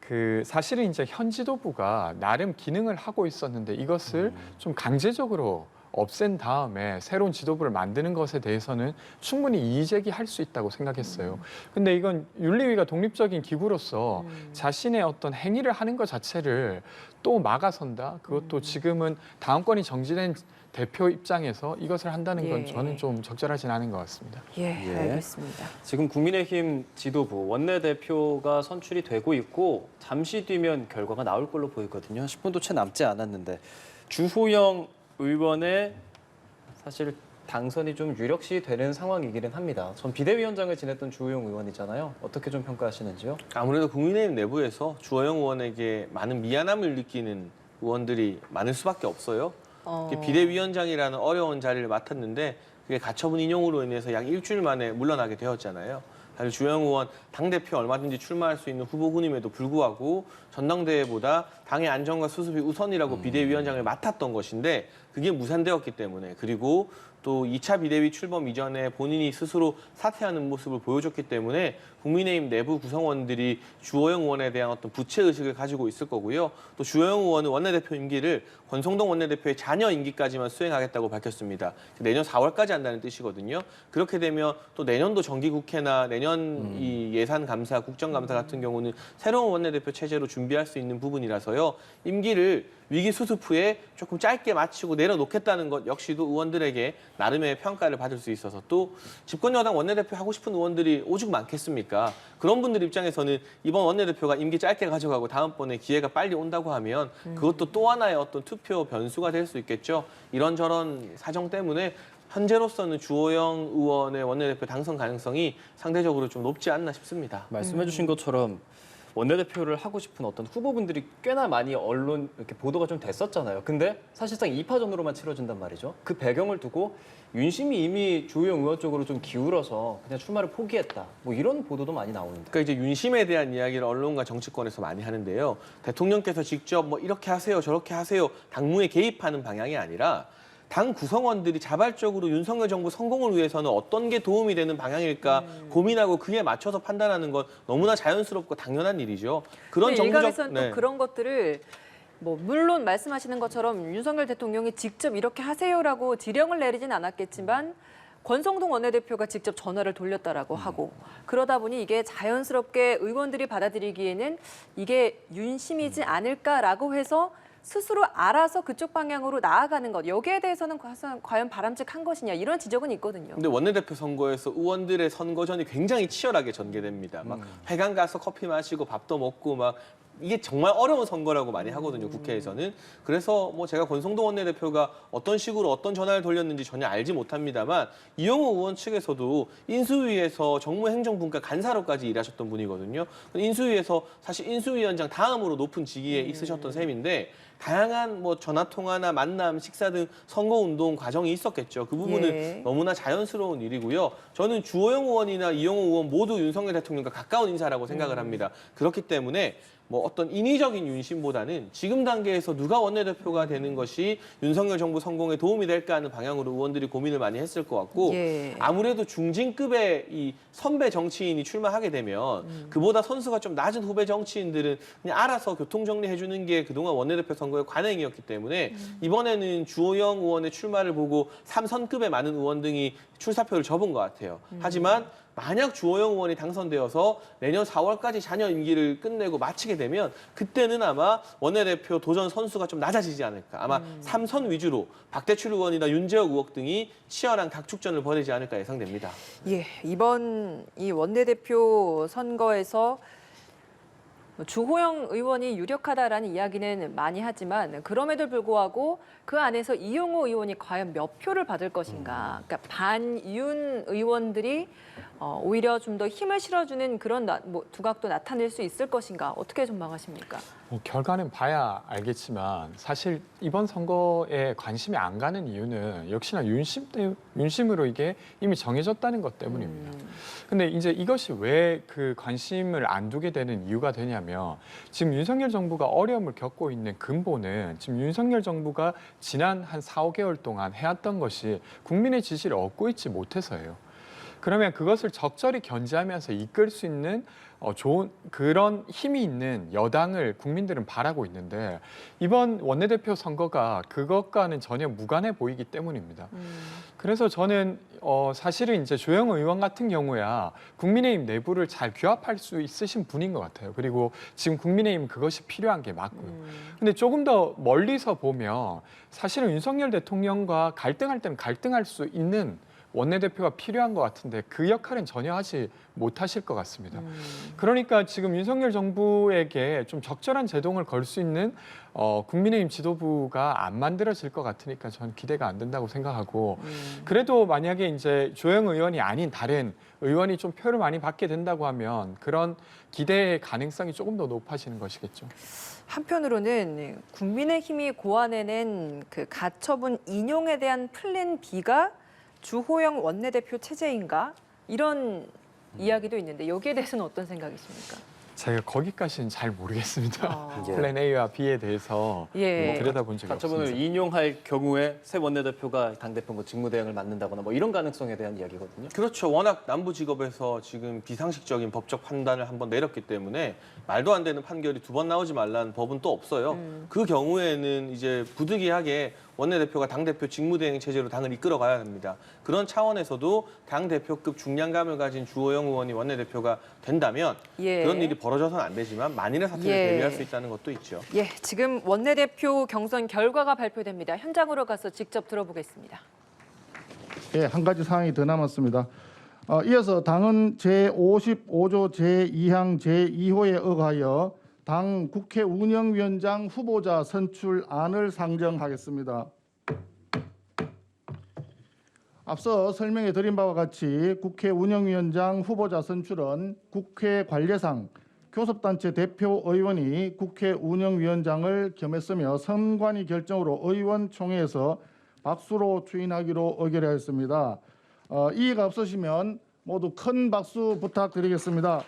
그 사실은 이제 현 지도부가 나름 기능을 하고 있었는데 이것을 좀 강제적으로 없앤 다음에 새로운 지도부를 만드는 것에 대해서는 충분히 이의 제기할 수 있다고 생각했어요. 근데 이건 윤리위가 독립적인 기구로서 자신의 어떤 행위를 하는 것 자체를 또 막아선다. 그것도 지금은 당원권이 정지된 대표 입장에서 이것을 한다는 건 예. 저는 좀 적절하진 않은 것 같습니다. 예, 예. 알겠습니다. 지금 국민의힘 지도부 원내대표가 선출이 되고 있고 잠시 뒤면 결과가 나올 걸로 보이거든요. 10분도 채 남지 않았는데 주호영 의원의 사실 당선이 좀 유력시 되는 상황이기는 합니다. 전 비대위원장을 지냈던 주호영 의원이잖아요. 어떻게 좀 평가하시는지요? 아무래도 국민의힘 내부에서 주호영 의원에게 많은 미안함을 느끼는 의원들이 많을 수밖에 없어요. 비대위원장이라는 어려운 자리를 맡았는데 그게 가처분 인용으로 인해서 약 일주일 만에 물러나게 되었잖아요. 사실 주호영 의원 당대표 얼마든지 출마할 수 있는 후보군임에도 불구하고 전당대회보다 당의 안전과 수습이 우선이라고 비대위원장을 맡았던 것인데 그게 무산되었기 때문에 그리고 또 2차 비대위 출범 이전에 본인이 스스로 사퇴하는 모습을 보여줬기 때문에 국민의힘 내부 구성원들이 주호영 의원에 대한 어떤 부채의식을 가지고 있을 거고요. 또 주호영 의원은 원내대표 임기를 권성동 원내대표의 자녀 임기까지만 수행하겠다고 밝혔습니다. 내년 4월까지 한다는 뜻이거든요. 그렇게 되면 또 내년도 정기국회나 내년 이 예산감사, 국정감사 같은 경우는 새로운 원내대표 체제로 준비할 수 있는 부분이라서요. 임기를 위기 수습 후에 조금 짧게 마치고 내려놓겠다는 것 역시도 의원들에게 나름의 평가를 받을 수 있어서 또 집권 여당 원내대표 하고 싶은 의원들이 오죽 많겠습니까? 그런 분들 입장에서는 이번 원내대표가 임기 짧게 가져가고 다음번에 기회가 빨리 온다고 하면 그것도 또 하나의 어떤 투표 변수가 될 수 있겠죠. 이런저런 사정 때문에 현재로서는 주호영 의원의 원내대표 당선 가능성이 상대적으로 좀 높지 않나 싶습니다. 말씀해주신 것처럼 원내대표를 하고 싶은 어떤 후보분들이 꽤나 많이 언론 이렇게 보도가 좀 됐었잖아요. 근데 사실상 2파전으로만 치러진단 말이죠. 그 배경을 두고 윤심이 이미 주호영 의원 쪽으로 좀 기울어서 그냥 출마를 포기했다. 뭐 이런 보도도 많이 나오는데. 그러니까 이제 윤심에 대한 이야기를 언론과 정치권에서 많이 하는데요. 대통령께서 직접 뭐 이렇게 하세요, 저렇게 하세요, 당무에 개입하는 방향이 아니라 당 구성원들이 자발적으로 윤석열 정부 성공을 위해서는 어떤 게 도움이 되는 방향일까 고민하고 그에 맞춰서 판단하는 건 너무나 자연스럽고 당연한 일이죠. 그런 일각에서는 네. 또 그런 것들을 뭐 물론 말씀하시는 것처럼 윤석열 대통령이 직접 이렇게 하세요라고 지령을 내리진 않았겠지만 권성동 원내대표가 직접 전화를 돌렸다라고 하고 그러다 보니 이게 자연스럽게 의원들이 받아들이기에는 이게 윤심이지 않을까라고 해서 스스로 알아서 그쪽 방향으로 나아가는 것 여기에 대해서는 과연 바람직한 것이냐 이런 지적은 있거든요. 근데 원내대표 선거에서 의원들의 선거전이 굉장히 치열하게 전개됩니다. 막 회관 가서 커피 마시고 밥도 먹고 막 이게 정말 어려운 선거라고 많이 하거든요, 국회에서는. 그래서 뭐 제가 권성동 원내대표가 어떤 식으로 어떤 전화를 돌렸는지 전혀 알지 못합니다만 이용호 의원 측에서도 인수위에서 정무행정분과 간사로까지 일하셨던 분이거든요. 인수위에서 사실 인수위원장 다음으로 높은 직위에 있으셨던 셈인데 다양한 뭐 전화 통화나 만남, 식사 등 선거 운동 과정이 있었겠죠. 그 부분은 예. 너무나 자연스러운 일이고요. 저는 주호영 의원이나 이용호 의원 모두 윤석열 대통령과 가까운 인사라고 생각을 합니다. 그렇기 때문에 뭐 어떤 인위적인 윤심보다는 지금 단계에서 누가 원내대표가 되는 것이 윤석열 정부 성공에 도움이 될까 하는 방향으로 의원들이 고민을 많이 했을 것 같고 예. 아무래도 중진급의 이 선배 정치인이 출마하게 되면 그보다 선수가 좀 낮은 후배 정치인들은 그냥 알아서 교통 정리해 주는 게 그동안 원내대표 선거의 관행이었기 때문에 이번에는 주호영 의원의 출마를 보고 3선급의 많은 의원 등이 출사표를 접은 것 같아요. 하지만 만약 주호영 의원이 당선되어서 내년 4월까지 자녀 임기를 끝내고 마치게 되면 그때는 아마 원내대표 도전 선수가 좀 낮아지지 않을까. 아마 3선 위주로 박대출 의원이나 윤재욱 의원 등이 치열한 각축전을 벌이지 않을까 예상됩니다. 예, 이번 이 원내대표 선거에서 주호영 의원이 유력하다라는 이야기는 많이 하지만 그럼에도 불구하고 그 안에서 이용호 의원이 과연 몇 표를 받을 것인가. 그러니까 반윤 의원들이 오히려 좀 더 힘을 실어주는 그런 두각도 나타낼 수 있을 것인가. 어떻게 전망하십니까? 결과는 봐야 알겠지만 사실 이번 선거에 관심이 안 가는 이유는 역시나 윤심으로 이게 이미 정해졌다는 것 때문입니다. 근데 이제 이것이 왜 그 관심을 안 두게 되는 이유가 되냐면 지금 윤석열 정부가 어려움을 겪고 있는 근본은 지금 윤석열 정부가 지난 한 4, 5개월 동안 해왔던 것이 국민의 지지를 얻고 있지 못해서예요. 그러면 그것을 적절히 견제하면서 이끌 수 있는 좋은 그런 힘이 있는 여당을 국민들은 바라고 있는데 이번 원내대표 선거가 그것과는 전혀 무관해 보이기 때문입니다. 그래서 저는 사실은 이제 조영 의원 같은 경우야 국민의힘 내부를 잘 규합할 수 있으신 분인 것 같아요. 그리고 지금 국민의힘은 그것이 필요한 게 맞고요. 근데 조금 더 멀리서 보면 사실은 윤석열 대통령과 갈등할 때는 갈등할 수 있는 원내대표가 필요한 것 같은데 그 역할은 전혀 하지 못하실 것 같습니다. 그러니까 지금 윤석열 정부에게 좀 적절한 제동을 걸 수 있는 국민의힘 지도부가 안 만들어질 것 같으니까 저는 기대가 안 된다고 생각하고 그래도 만약에 이제 조영 의원이 아닌 다른 의원이 좀 표를 많이 받게 된다고 하면 그런 기대의 가능성이 조금 더 높아지는 것이겠죠. 한편으로는 국민의힘이 고안해낸 그 가처분 인용에 대한 플랜 B가 주호영 원내대표 체제인가? 이런 이야기도 있는데 여기에 대해서는 어떤 생각이십니까? 제가 거기까지는 잘 모르겠습니다. 예. 플랜 A와 B에 대해서 예. 들여다본 적이 가처분을 없습니다. 인용할 경우에 새 원내대표가 당대표 뭐 직무대행을 맡는다거나 뭐 이런 가능성에 대한 이야기거든요. 그렇죠. 워낙 남부지법에서 지금 비상식적인 법적 판단을 한번 내렸기 때문에 말도 안 되는 판결이 2번 나오지 말라는 법은 또 없어요. 그 경우에는 이제 부득이하게 원내대표가 당대표 직무대행 체제로 당을 이끌어가야 합니다. 그런 차원에서도 당대표급 중량감을 가진 주호영 의원이 원내대표가 된다면 예. 그런 일이 벌어져서는 안 되지만 만일의 사태를 예. 대비할 수 있다는 것도 있죠. 예, 지금 원내대표 경선 결과가 발표됩니다. 현장으로 가서 직접 들어보겠습니다. 예, 한 가지 사항이 더 남았습니다. 이어서 당은 제55조 제2항 제2호에 의하여 당 국회 운영위원장 후보자 선출안을 상정하겠습니다. 앞서 설명해 드린 바와 같이 국회 운영위원장 후보자 선출은 국회 관례상 교섭단체 대표 의원이 국회 운영위원장을 겸했으며 선관위 결정으로 의원총회에서 박수로 추인하기로 의결하였습니다. 이의가 없으시면 모두 큰 박수 부탁드리겠습니다.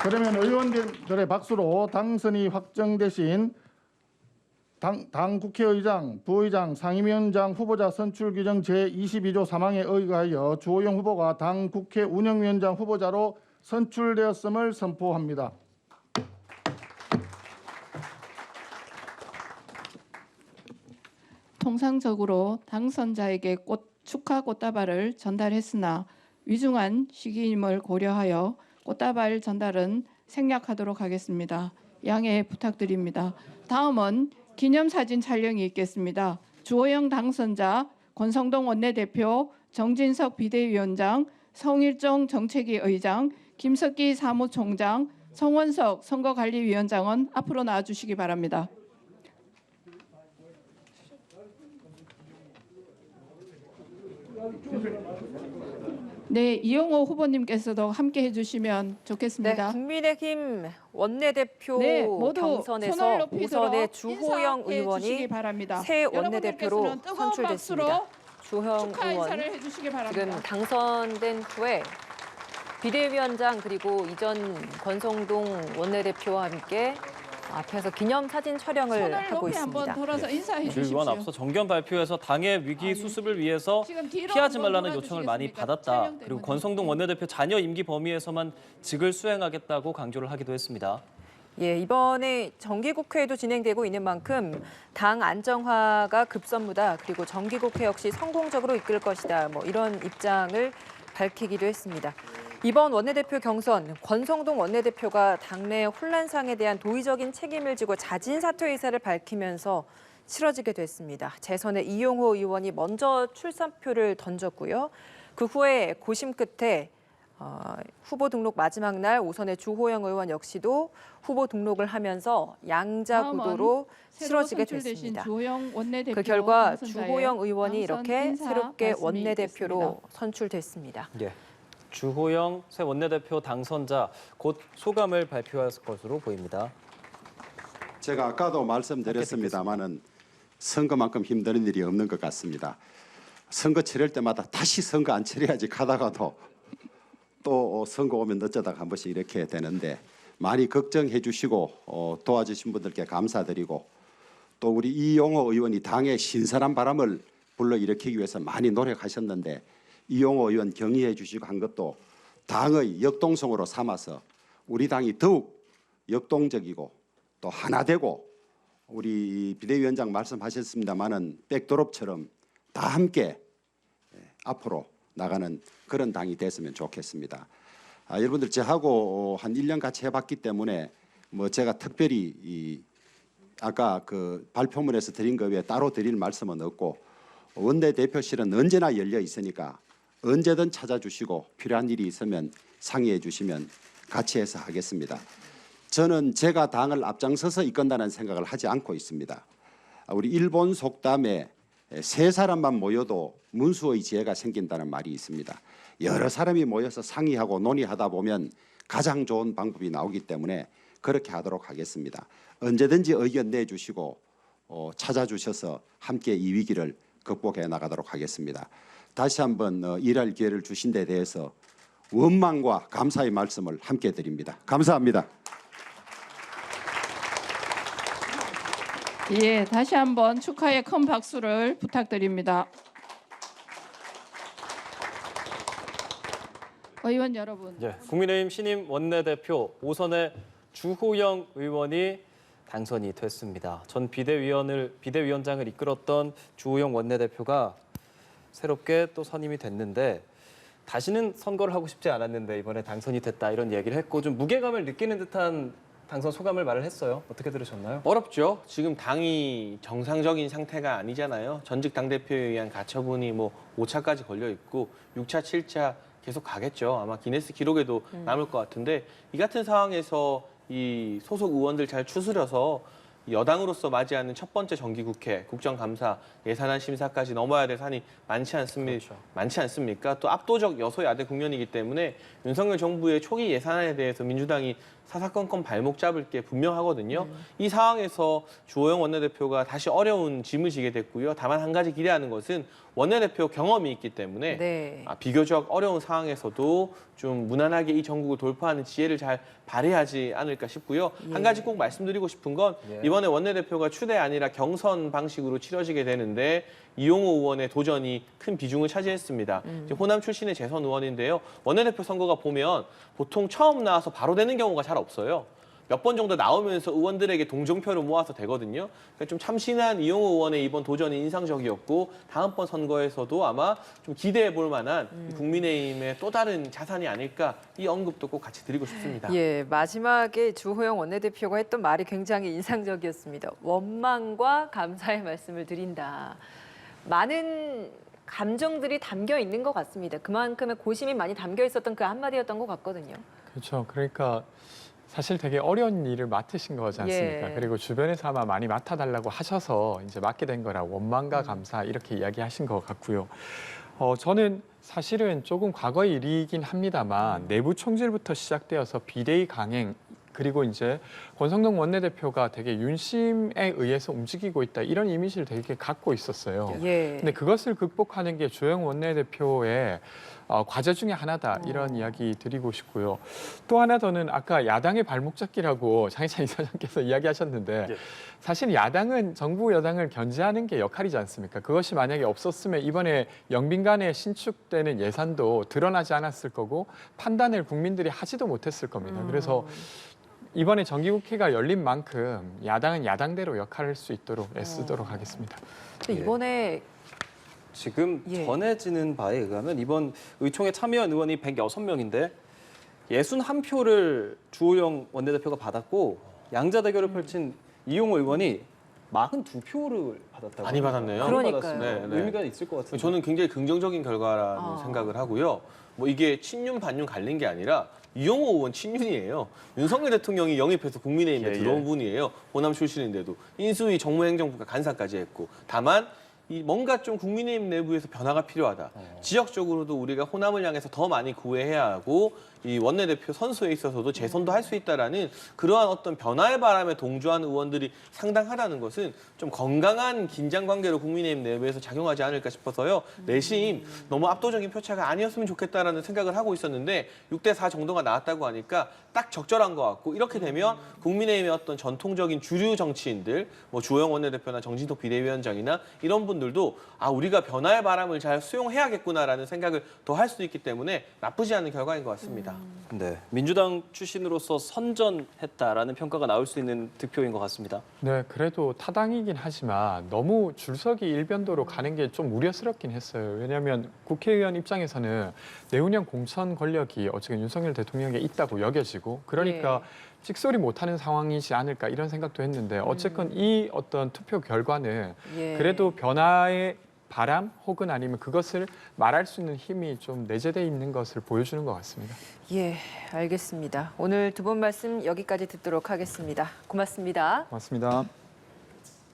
그러면 의원들의 박수로 당선이 확정되신 당 국회의장, 부의장, 상임위원장 후보자 선출 규정 제22조 3항에 의하여 주호영 후보가 당 국회 운영위원장 후보자로 선출되었음을 선포합니다. 통상적으로 당선자에게 축하 꽃다발을 전달했으나 위중한 시기임을 고려하여 꽃다발 전달은 생략하도록 하겠습니다. 양해 부탁드립니다. 다음은 기념사진 촬영이 있겠습니다. 주호영 당선자, 권성동 원내대표, 정진석 비대위원장, 성일종 정책위 의장, 김석기 사무총장, 성원석 선거관리위원장은 앞으로 나와주시기 바랍니다. 네, 이용호 후보님께서도 함께 해주시면 네, 좋겠습니다. 국민의힘 원내대표 네, 모두 손을 경선에서 높이 들어 오선의 주호영 인사해 의원이 주시기 바랍니다. 새 원내대표로 여러분들께서는 뜨거운 선출됐습니다. 박수로 주호영 축하 의원 인사를 해주시기 바랍니다. 지금 당선된 후에 비대위원장 그리고 이전 권성동 원내대표와 함께 앞에서 기념사진 촬영을 손을 하고 높이 한번 있습니다. 들어서 인사해 주 의원 주십시오. 앞서 정견 발표에서 당의 위기 수습을 위해서 지금 뒤로 피하지 한번 말라는 요청을 많이 돌아주시겠습니까? 받았다. 촬영 그리고 때문에. 권성동 원내대표 잔여 임기 범위에서만 직을 수행하겠다고 강조를 하기도 했습니다. 예, 이번에 정기국회도 진행되고 있는 만큼 당 안정화가 급선무다. 그리고 정기국회 역시 성공적으로 이끌 것이다. 뭐 이런 입장을 밝히기도 했습니다. 이번 원내대표 경선 권성동 원내대표가 당내 혼란상에 대한 도의적인 책임을 지고 자진 사퇴 의사를 밝히면서 치러지게 됐습니다. 재선에 이용호 의원이 먼저 출사표를 던졌고요. 그 후에 고심 끝에 후보 등록 마지막 날 오선의 주호영 의원 역시도 후보 등록을 하면서 양자 다음은 구도로 새로 치러지게 선출되신 됐습니다. 주호영 원내대표 그 결과 당선자의 주호영 의원이 당선 이렇게 인사 새롭게 말씀이 원내대표로 있겠습니다. 선출됐습니다. 예. 주호영 새 원내대표 당선자 곧 소감을 발표할 것으로 보입니다. 제가 아까도 말씀드렸습니다마는 선거만큼 힘든 일이 없는 것 같습니다. 선거 치를 때마다 다시 선거 안 치러야지 가다가도 또 선거 오면 어쩌다가 한 번씩 이렇게 되는데 많이 걱정해 주시고 도와주신 분들께 감사드리고 또 우리 이용호 의원이 당의 신선한 바람을 불러일으키기 위해서 많이 노력하셨는데 이용호 의원 격려해 주시고 한 것도 당의 역동성으로 삼아서 우리 당이 더욱 역동적이고 또 하나 되고 우리 비대위원장 말씀하셨습니다마는 백도롭처럼 다 함께 앞으로 나가는 그런 당이 됐으면 좋겠습니다. 여러분들 저하고 한 1년 같이 해봤기 때문에 뭐 제가 특별히 아까 그 발표문에서 드린 것 외에 따로 드릴 말씀은 없고 원내대표실은 언제나 열려 있으니까 언제든 찾아주시고 필요한 일이 있으면 상의해 주시면 같이 해서 하겠습니다. 저는 제가 당을 앞장서서 이끈다는 생각을 하지 않고 있습니다. 우리 일본 속담에 세 사람만 모여도 문수의 지혜가 생긴다는 말이 있습니다. 여러 사람이 모여서 상의하고 논의하다 보면 가장 좋은 방법이 나오기 때문에 그렇게 하도록 하겠습니다. 언제든지 의견 내주시고 찾아주셔서 함께 이 위기를 극복해 나가도록 하겠습니다. 다시 한번 일할 기회를 주신 데 대해서 원망과 감사의 말씀을 함께 드립니다. 감사합니다. 예, 다시 한번 축하의 큰 박수를 부탁드립니다. 의원 여러분. 예, 국민의힘 신임 원내대표 오선의 주호영 의원이 당선이 됐습니다. 전 비대위원장을 이끌었던 주호영 원내대표가 새롭게 또 선임이 됐는데 다시는 선거를 하고 싶지 않았는데 이번에 당선이 됐다 이런 얘기를 했고 좀 무게감을 느끼는 듯한 당선 소감을 말을 했어요. 어떻게 들으셨나요? 어렵죠. 지금 당이 정상적인 상태가 아니잖아요. 전직 당대표에 의한 가처분이 뭐 5차까지 걸려 있고 6차, 7차 계속 가겠죠. 아마 기네스 기록에도 남을 것 같은데 이 같은 상황에서 이 소속 의원들 잘 추스려서 여당으로서 맞이하는 첫 번째 정기국회, 국정감사, 예산안 심사까지 넘어야 될 산이 많지 않습니까? 또 압도적 여소야대 국면이기 때문에 윤석열 정부의 초기 예산안에 대해서 민주당이 사사건건 발목 잡을 게 분명하거든요. 이 상황에서 주호영 원내대표가 다시 어려운 짐을 지게 됐고요. 다만 한 가지 기대하는 것은 원내대표 경험이 있기 때문에 네. 비교적 어려운 상황에서도 좀 무난하게 이 전국을 돌파하는 지혜를 잘 발휘하지 않을까 싶고요. 한 가지 꼭 말씀드리고 싶은 건 이번에 원내대표가 추대 아니라 경선 방식으로 치러지게 되는데 이용호 의원의 도전이 큰 비중을 차지했습니다. 호남 출신의 재선 의원인데요. 원내대표 선거가 보면 보통 처음 나와서 바로 되는 경우가 잘 없어요. 몇 번 정도 나오면서 의원들에게 동정표를 모아서 되거든요. 그러니까 좀 참신한 이용호 의원의 이번 도전이 인상적이었고 다음번 선거에서도 아마 좀 기대해 볼 만한 국민의힘의 또 다른 자산이 아닐까 이 언급도 꼭 같이 드리고 싶습니다. 예, 마지막에 주호영 원내대표가 했던 말이 굉장히 인상적이었습니다. 원망과 감사의 말씀을 드린다. 많은 감정들이 담겨 있는 것 같습니다. 그만큼의 고심이 많이 담겨 있었던 그 한마디였던 것 같거든요. 그렇죠. 그러니까 사실 되게 어려운 일을 맡으신 거지 않습니까? 예. 그리고 주변에서 아마 많이 맡아달라고 하셔서 이제 맡게 된 거라 원망과 감사 이렇게 이야기하신 것 같고요. 저는 사실은 조금 과거의 일이긴 합니다만 내부 총질부터 시작되어서 비대위 강행 그리고 이제 권성동 원내대표가 되게 윤심에 의해서 움직이고 있다 이런 이미지를 되게 갖고 있었어요. 예. 근데 그것을 극복하는 게 주호영 원내대표의 과제 중에 하나다 이런 이야기 드리고 싶고요. 또 하나 더는 아까 야당의 발목 잡기라고 장희찬 이사장께서 이야기하셨는데 예. 사실 야당은 정부 여당을 견제하는 게 역할이지 않습니까? 그것이 만약에 없었으면 이번에 영빈관에 신축되는 예산도 드러나지 않았을 거고 판단을 국민들이 하지도 못했을 겁니다. 그래서 이번에 정기국회가 열린 만큼 야당은 야당대로 역할을 할 수 있도록 애쓰도록 하겠습니다. 근데 이번에 지금 예. 전해지는 바에 의하면 이번 의총에 참여한 의원이 106명인데 61표를 주호영 원내대표가 받았고 양자 대결을 펼친 이용호 의원이 42표를 받았다고. 많이 받았네요. 많이 그러니까요. 받았습니다. 네, 네. 의미가 있을 것 같습니다. 저는 굉장히 긍정적인 결과라는 아. 생각을 하고요. 뭐 이게 친윤 반윤 갈린 게 아니라 이용호 의원 친윤이에요. 윤석열 대통령이 영입해서 국민의힘에 예, 들어온 예. 분이에요. 호남 출신인데도 인수위 정무행정부가 간사까지 했고 다만 이 뭔가 좀 국민의힘 내부에서 변화가 필요하다. 지역적으로도 우리가 호남을 향해서 더 많이 구애해야 하고 이 원내대표 선수에 있어서도 재선도 할 수 있다라는 그러한 어떤 변화의 바람에 동조하는 의원들이 상당하다는 것은 좀 건강한 긴장 관계로 국민의힘 내부에서 작용하지 않을까 싶어서요. 내심 너무 압도적인 표차가 아니었으면 좋겠다라는 생각을 하고 있었는데 6대4 정도가 나왔다고 하니까 딱 적절한 것 같고 이렇게 되면 국민의힘의 어떤 전통적인 주류 정치인들 뭐 주호영 원내대표나 정진석 비대위원장이나 이런 분들도 아 우리가 변화의 바람을 잘 수용해야겠구나라는 생각을 더 할 수 있기 때문에 나쁘지 않은 결과인 것 같습니다. 네, 민주당 출신으로서 선전했다라는 평가가 나올 수 있는 득표인 것 같습니다. 네, 그래도 타당이긴 하지만 너무 줄서기 일변도로 가는 게 좀 우려스럽긴 했어요. 왜냐하면 국회의원 입장에서는 내후년 공천 권력이 어쨌든 윤석열 대통령에게 있다고 여겨지고 그러니까 찍소리 못하는 상황이지 않을까 이런 생각도 했는데 어쨌건 이 어떤 투표 결과는 예. 그래도 변화의 바람 혹은 아니면 그것을 말할 수 있는 힘이 좀 내재돼 있는 것을 보여주는 것 같습니다. 예, 알겠습니다. 오늘 두 분 말씀 여기까지 듣도록 하겠습니다. 고맙습니다. 고맙습니다.